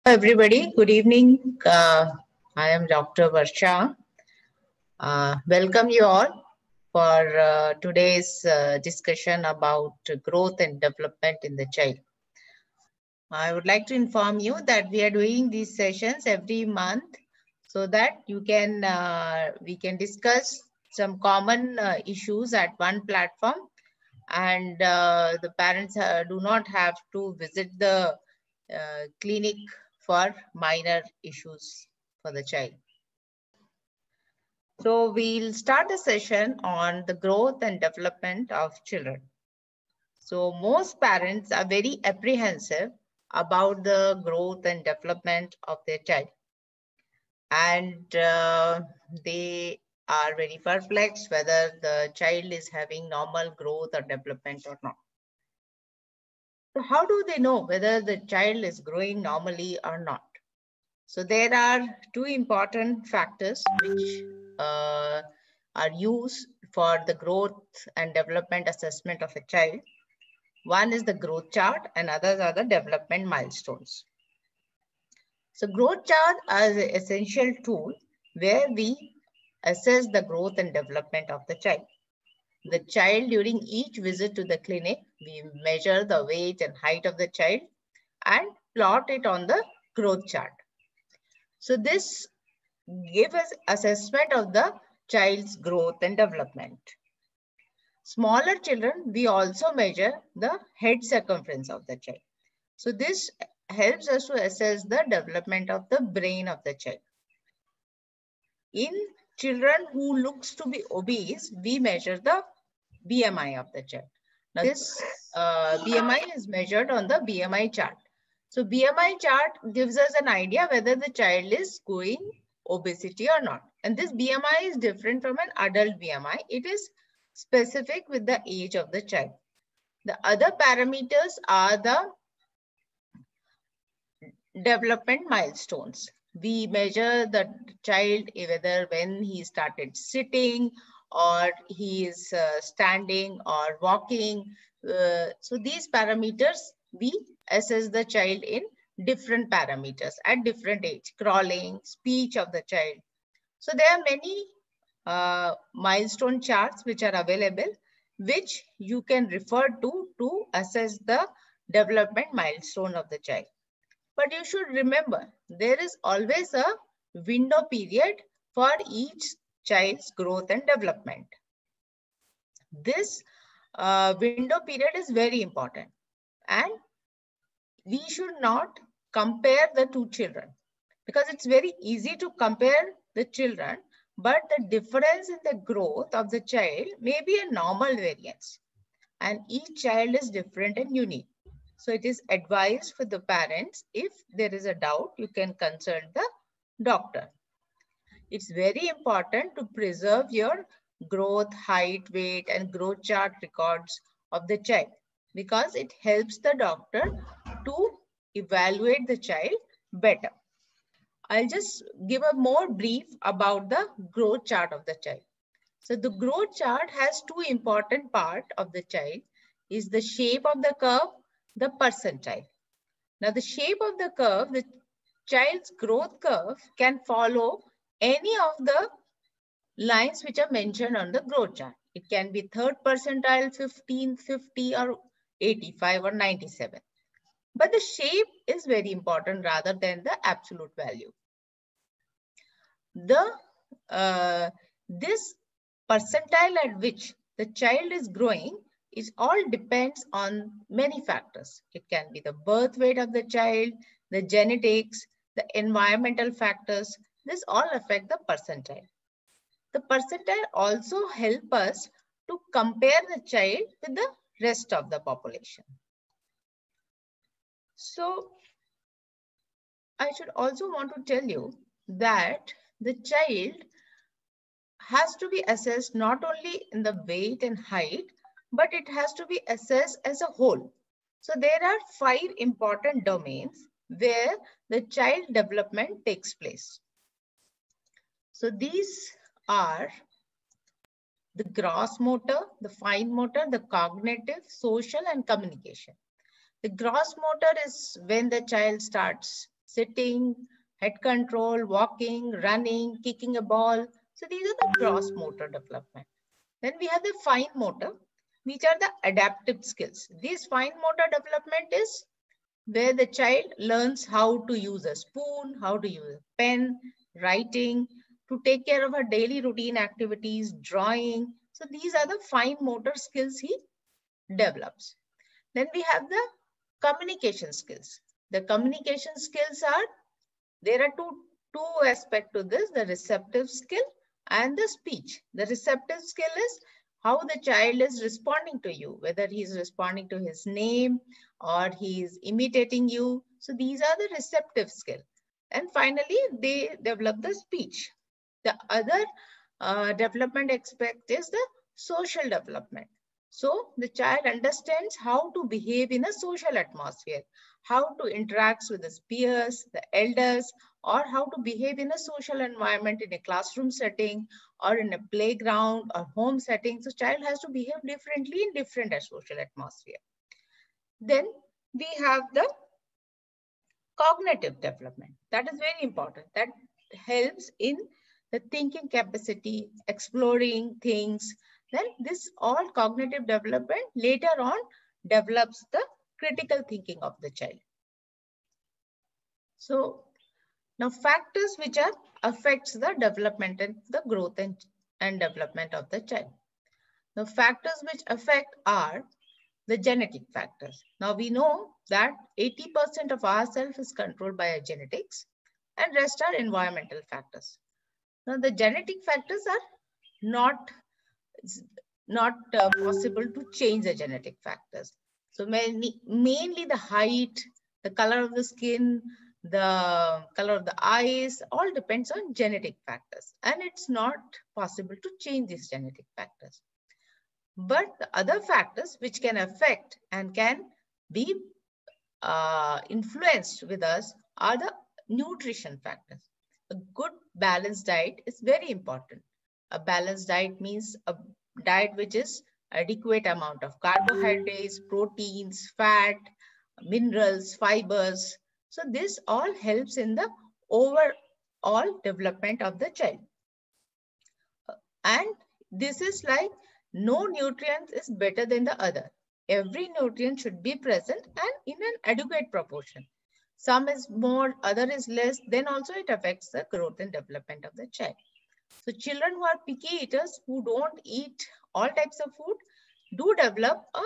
Everybody, good evening. I am Dr. Varsha. Welcome you all for today's discussion about growth and development in the child. I would like to inform you that we are doing these sessions every month so that we can discuss some common issues at one platform, and the parents do not have to visit the clinic for minor issues for the child. So we'll start the session on the growth and development of children. So most parents are very apprehensive about the growth and development of their child. And they are very perplexed whether the child is having normal growth or development or not. So how do they know whether the child is growing normally or not? So there are two important factors which are used for the growth and development assessment of a child. One is the growth chart and others are the development milestones. So growth chart is an essential tool where we assess the growth and development of the child. The child, during each visit to the clinic, we measure the weight and height of the child and plot it on the growth chart. So this gives us assessment of the child's growth and development. Smaller children, we also measure the head circumference of the child. So this helps us to assess the development of the brain of the child. In children who looks to be obese, we measure the BMI of the child. Now this BMI is measured on the BMI chart. So BMI chart gives us an idea whether the child is going obesity or not. And this BMI is different from an adult BMI. It is specific with the age of the child. The other parameters are the development milestones. We measure the child whether when he started sitting or he is standing or walking. So these parameters, we assess the child in different parameters at different age, crawling, speech of the child. So there are many milestone charts which are available, which you can refer to assess the development milestone of the child. But you should remember, there is always a window period for each child's growth and development. This window period is very important, and we should not compare the two children because it's very easy to compare the children, but the difference in the growth of the child may be a normal variance, and each child is different and unique. So it is advised for the parents, if there is a doubt, you can consult the doctor. It's very important to preserve your growth, height, weight, and growth chart records of the child because it helps the doctor to evaluate the child better. I'll just give a more brief about the growth chart of the child. So the growth chart has two important parts of the child, is the shape of the curve, the percentile. Now the shape of the curve, the child's growth curve can follow any of the lines which are mentioned on the growth chart. It can be third percentile, 15, 50 or 85 or 97. But the shape is very important rather than the absolute value. This percentile at which the child is growing, it all depends on many factors. It can be the birth weight of the child, the genetics, the environmental factors. This all affect the percentile. The percentile also help us to compare the child with the rest of the population. So I should also want to tell you that the child has to be assessed not only in the weight and height, but it has to be assessed as a whole. So there are 5 important domains where the child development takes place. So these are the gross motor, the fine motor, the cognitive, social, and communication. The gross motor is when the child starts sitting, head control, walking, running, kicking a ball. So these are the gross motor development. Then we have the fine motor, which are the adaptive skills. This fine motor development is where the child learns how to use a spoon, how to use a pen, writing, to take care of her daily routine activities, drawing. So these are the fine motor skills he develops. Then we have the communication skills. The communication skills are, there are two aspects to this, the receptive skill and the speech. The receptive skill is how the child is responding to you, whether he is responding to his name or he is imitating you. So these are the receptive skill. And finally, they develop the speech. The other development aspect is the social development. So the child understands how to behave in a social atmosphere, how to interact with his peers, the elders, or how to behave in a social environment in a classroom setting or in a playground or home setting. So child has to behave differently in different social atmosphere. Then we have the cognitive development. That is very important. That helps in the thinking capacity, exploring things. Then this all cognitive development later on develops the critical thinking of the child. So now factors which are affects the development and the growth and development of the child. The factors which affect are the genetic factors. Now we know that 80% of ourself is controlled by our genetics and rest are environmental factors. Now the genetic factors are not possible to change the genetic factors. So mainly the height, the color of the skin, the color of the eyes, all depends on genetic factors. And it's not possible to change these genetic factors. But the other factors which can affect and can be influenced with us are the nutrition factors. A good balanced diet is very important. A balanced diet means a diet which is adequate amount of carbohydrates, proteins, fat, minerals, fibers. So this all helps in the overall development of the child. And this is like no nutrient is better than the other. Every nutrient should be present and in an adequate proportion. Some is more, other is less, then also it affects the growth and development of the child. So children who are picky eaters, who don't eat all types of food, do develop a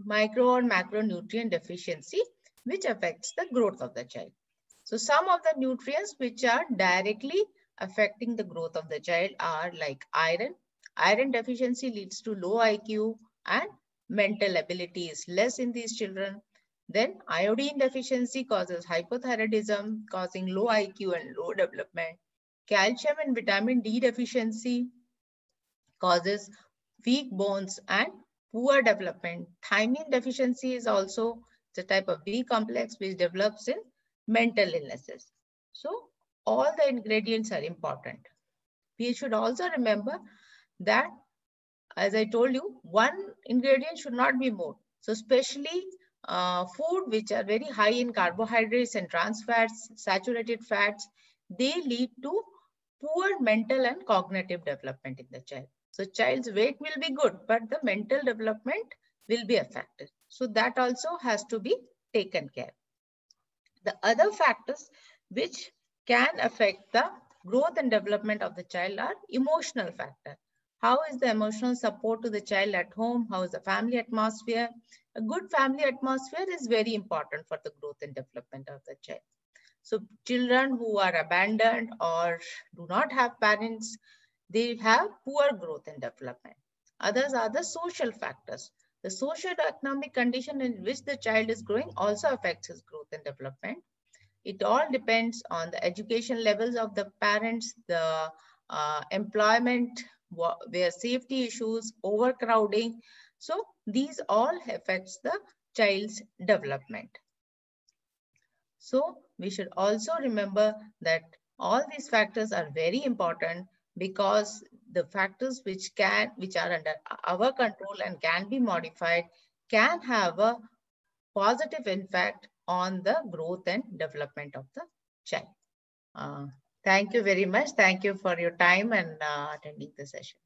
micro or macronutrient deficiency, which affects the growth of the child. So some of the nutrients which are directly affecting the growth of the child are like iron. Iron deficiency leads to low IQ and mental ability is less in these children. Then iodine deficiency causes hypothyroidism, causing low IQ and low development. Calcium and vitamin D deficiency causes weak bones and poor development. Thiamine deficiency is also the type of B complex which develops in mental illnesses. So all the ingredients are important. We should also remember that, as I told you, one ingredient should not be more. So especially food which are very high in carbohydrates and trans fats, saturated fats, they lead to poor mental and cognitive development in the child. So child's weight will be good, but the mental development will be affected. So that also has to be taken care. The other factors which can affect the growth and development of the child are emotional factor. How is the emotional support to the child at home? How is the family atmosphere? A good family atmosphere is very important for the growth and development of the child. So children who are abandoned or do not have parents, they have poor growth and development. Others are the social factors. The socio-economic condition in which the child is growing also affects his growth and development. It all depends on the education levels of the parents, the employment, where safety issues, overcrowding. So these all affects the child's development. So we should also remember that all these factors are very important, because the factors which are under our control and can be modified can have a positive impact on the growth and development of the Thank you very much. Thank you for your time and attending the session.